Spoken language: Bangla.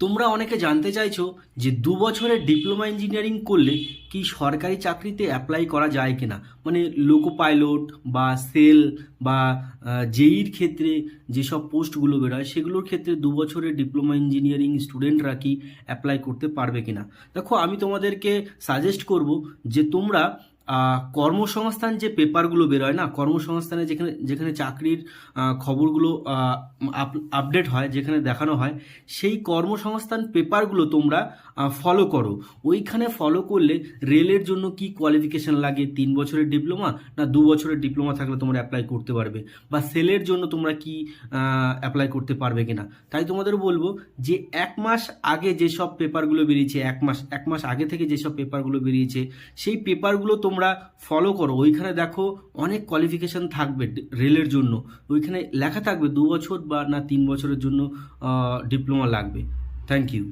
তোমরা অনেকে জানতে চাইছো যে 2 বছরের ডিপ্লোমা ইঞ্জিনিয়ারিং করলে কি সরকারি চাকরিতে অ্যাপ্লাই করা যায় কিনা, মানে লোকো পাইলট বা সেল বা জেইর ক্ষেত্রে যেসব পোস্টগুলো বেরোয় সেগুলোর ক্ষেত্রে 2 বছরের ডিপ্লোমা ইঞ্জিনিয়ারিং স্টুডেন্টরা কি অ্যাপ্লাই করতে পারবে কিনা। দেখো, আমি তোমাদেরকে সাজেস্ট করব যে তোমরা কর্মসংস্থান যে পেপারগুলো বেরোয় না, কর্মসংস্থানে যেখানে যেখানে চাকরির খবরগুলো আপডেট হয়, যেখানে দেখানো হয়, সেই কর্মসংস্থান পেপারগুলো তোমরা ফলো করো। ওইখানে ফলো করলে রেলের জন্য কি কোয়ালিফিকেশন লাগে, 3 বছরের ডিপ্লোমা না 2 বছরের ডিপ্লোমা থাকলে তোমরা অ্যাপ্লাই করতে পারবে, বা সেলের জন্য তোমরা কি অ্যাপ্লাই করতে পারবে কিনা। তাই তোমাদের বলবো যে 1 মাস আগে যেসব পেপারগুলো বেরিয়েছে, এক মাস আগে থেকে যেসব পেপারগুলো বেরিয়েছে সেই পেপারগুলো তোমরা ফলো করো। ওইখানে দেখো অনেক কোয়ালিফিকেশন থাকবে রেলের জন্য, ওইখানে লেখা থাকবে 2 বছর বা না 3 বছরের জন্য ডিপ্লোমা লাগবে। Thank you.